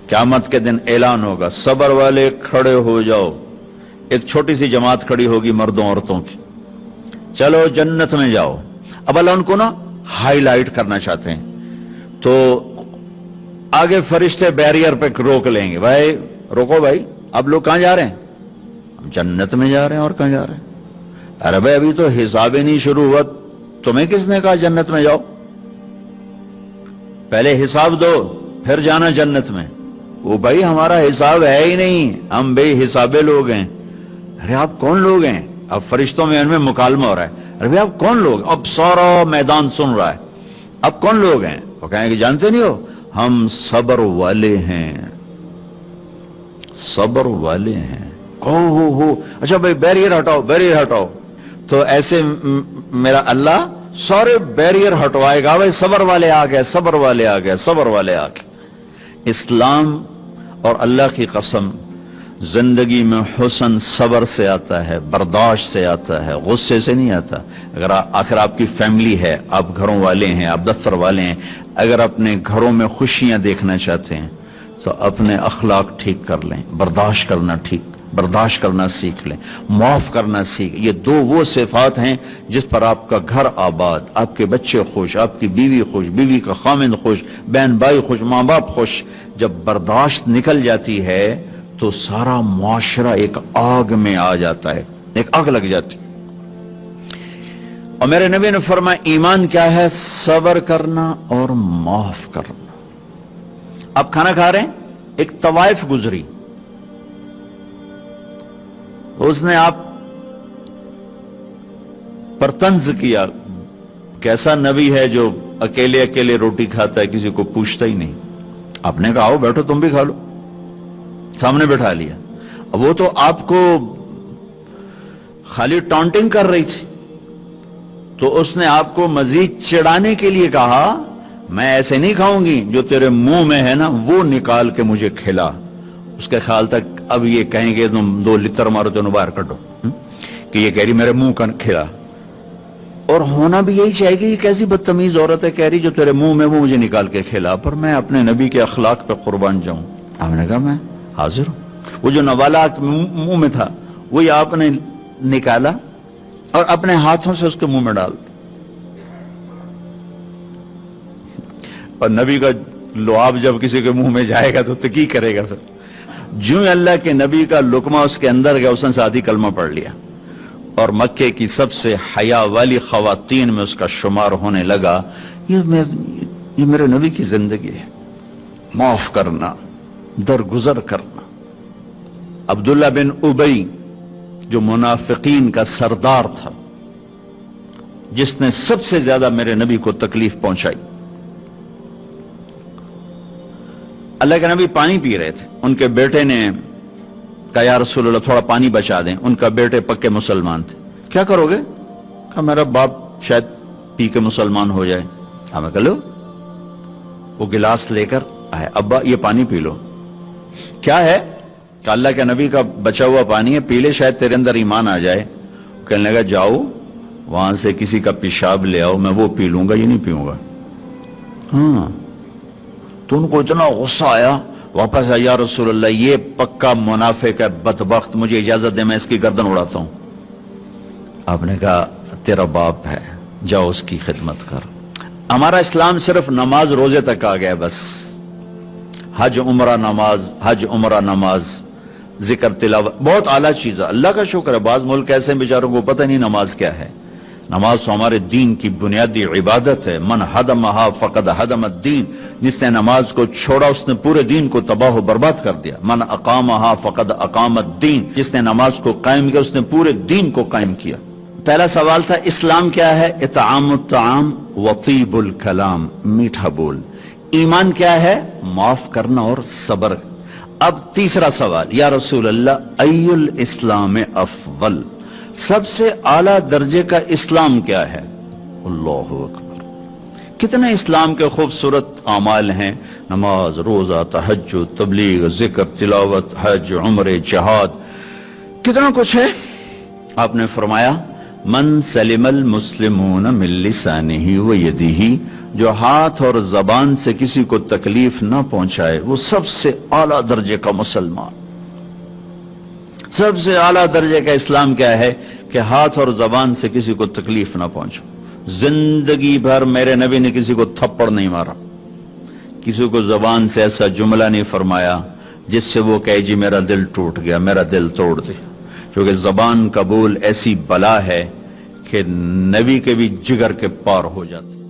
قیامت کے دن اعلان ہوگا صبر والے کھڑے ہو جاؤ، ایک چھوٹی سی جماعت کھڑی ہوگی مردوں عورتوں کی، چلو جنت میں جاؤ۔ اب اللہ ان کو نا ہائی لائٹ کرنا چاہتے ہیں، تو آگے فرشتے بیریئر پہ روک لیں گے، بھائی روکو بھائی، اب لوگ کہاں جا رہے ہیں؟ جنت میں جا رہے ہیں، اور کہاں جا رہے ہیں؟ ارے بھائی ابھی تو حساب ہی نہیں شروع ہوا، تمہیں کس نے کہا جنت میں جاؤ؟ پہلے حساب دو پھر جانا جنت میں۔ وہ بھائی ہمارا حساب ہے ہی نہیں، ہم بے حسابے لوگ ہیں۔ ارے آپ کون لوگ ہیں؟ اب فرشتوں میں ان میں مکالمہ ہو رہا ہے، ارے بھائی آپ کون لوگ؟ اب سارا میدان سن رہا ہے، اب کون لوگ ہیں؟ وہ کہیں کہ جانتے نہیں ہو، ہم صبر والے ہیں، صبر والے ہیں۔ ہو اچھا بھائی بیریئر ہٹاؤ، بیریئر ہٹاؤ۔ تو ایسے میرا اللہ سارے بیریئر ہٹوائے گا، بھائی صبر والے آ گئے، صبر والے آ گئے، صبر والے آ گئے۔ اسلام اور اللہ کی قسم زندگی میں حسن صبر سے آتا ہے، برداشت سے آتا ہے، غصے سے نہیں آتا۔ اگر آخر آپ کی فیملی ہے، آپ گھروں والے ہیں، آپ دفتر والے ہیں، اگر اپنے گھروں میں خوشیاں دیکھنا چاہتے ہیں تو اپنے اخلاق ٹھیک کر لیں، برداشت کرنا سیکھ لیں، معاف کرنا سیکھ۔ یہ دو وہ صفات ہیں جس پر آپ کا گھر آباد، آپ کے بچے خوش، آپ کی بیوی خوش، بیوی کا خامند خوش، بہن بھائی خوش، ماں باپ خوش۔ جب برداشت نکل جاتی ہے تو سارا معاشرہ ایک آگ میں آ جاتا ہے، ایک آگ لگ جاتی۔ اور میرے نبی نے فرمایا ایمان کیا ہے؟ صبر کرنا اور معاف کرنا۔ آپ کھانا کھا رہے ہیں، ایک طوائف گزری، اس نے آپ پر طنز کیا، کیسا نبی ہے جو اکیلے اکیلے روٹی کھاتا ہے، کسی کو پوچھتا ہی نہیں۔ آپ نے کہا آؤ بیٹھو تم بھی کھا لو، سامنے بٹھا لیا۔ اب وہ تو آپ کو خالی ٹانٹنگ کر رہی تھی، تو اس نے آپ کو مزید چڑھانے کے لیے کہا میں ایسے نہیں کھاؤں گی، جو تیرے منہ میں ہے نا وہ نکال کے مجھے کھلا۔ اس کے خیال تک اب یہ کہیں گے تم 2 لتر مارو تو باہر کٹو، کہ یہ کہہ رہی میرے منہ کا کھلا۔ اور ہونا بھی یہی چاہیے کہ یہ کیسی بدتمیز عورت ہے، کہہ رہی جو تیرے منہ میں وہ مجھے نکال کے کھلا۔ پر میں اپنے نبی کے اخلاق پہ قربان جاؤں، آپ نے کہا میں حاضر ہوں۔ وہ جو نوالا منہ میں تھا وہی آپ نے نکالا اور اپنے ہاتھوں سے اس کے منہ میں ڈال دیا۔ اور نبی کا لعاب جب کسی کے منہ میں جائے گا تو کی کرے گا؟ پھر جو اللہ کے نبی کا لقمہ اس کے اندر گیا، اس نے ساتھ ہی کلمہ پڑھ لیا، اور مکے کی سب سے حیا والی خواتین میں اس کا شمار ہونے لگا۔ یہ میرے نبی کی زندگی ہے، معاف کرنا، درگزر کرنا۔ عبداللہ بن ابی جو منافقین کا سردار تھا، جس نے سب سے زیادہ میرے نبی کو تکلیف پہنچائی، اللہ کے نبی پانی پی رہے تھے، ان کے بیٹے نے کہا یا رسول اللہ تھوڑا پانی بچا دیں۔ ان کا بیٹے پکے مسلمان تھے، کیا کرو گے؟ کہا میرا باپ شاید پی کے مسلمان ہو جائے۔ ہمیں کہا لو، وہ گلاس لے کر آئے، ابا یہ پانی پی لو۔ کیا ہے؟ کہ اللہ کے نبی کا بچا ہوا پانی ہے، پی لے شاید تیرے اندر ایمان آ جائے۔ کہنے لگا جاؤ وہاں سے کسی کا پیشاب لے آؤ، میں وہ پی لوں گا، یہ نہیں پیوں گا۔ ہاں تو ان کو اتنا غصہ آیا، واپس آیا یا رسول اللہ یہ پکا منافق ہے، بدبخت، مجھے اجازت دے میں اس کی گردن اڑاتا ہوں۔ آپ نے کہا تیرا باپ ہے، جاؤ اس کی خدمت کر۔ ہمارا اسلام صرف نماز روزے تک آ گیا، بس حج عمرہ نماز، حج عمرہ نماز، ذکر تلاوت بہت اعلیٰ چیز ہے، اللہ کا شکر ہے۔ بعض ملک ایسے ہیں بیچاروں کو پتہ نہیں نماز کیا ہے۔ نماز تو ہمارے دین کی بنیادی عبادت ہے۔ من حدمہا فقد حدم الدین، جس نے نماز کو چھوڑا اس نے پورے دین کو تباہ و برباد کر دیا۔ من اقامہا فقد اقام الدین، جس نے نماز کو قائم کیا اس نے پورے دین کو قائم کیا۔ پہلا سوال تھا اسلام کیا ہے؟ اطعام الطعام وطیب الکلام، میٹھا بول۔ ایمان کیا ہے؟ معاف کرنا اور صبر۔ اب تیسرا سوال، یا رسول اللہ ای الاسلام افضل، سب سے اعلیٰ درجے کا اسلام کیا ہے؟ اللہ اکبر، کتنے اسلام کے خوبصورت اعمال ہیں، نماز، روزہ، تہجد، تبلیغ، ذکر، تلاوت، حج، عمرے، جہاد، کتنا کچھ ہے۔ آپ نے فرمایا من سلم المسلمون من لسانہ و یدہ، جو ہاتھ اور زبان سے کسی کو تکلیف نہ پہنچائے وہ سب سے اعلیٰ درجے کا مسلمان۔ سب سے اعلیٰ درجے کا اسلام کیا ہے؟ کہ ہاتھ اور زبان سے کسی کو تکلیف نہ پہنچو۔ زندگی بھر میرے نبی نے کسی کو تھپڑ نہیں مارا، کسی کو زبان سے ایسا جملہ نہیں فرمایا جس سے وہ کہے جی میرا دل ٹوٹ گیا، میرا دل توڑ دے، کیونکہ زبان کا بول ایسی بلا ہے کہ نبی کے بھی جگر کے پار ہو جاتے۔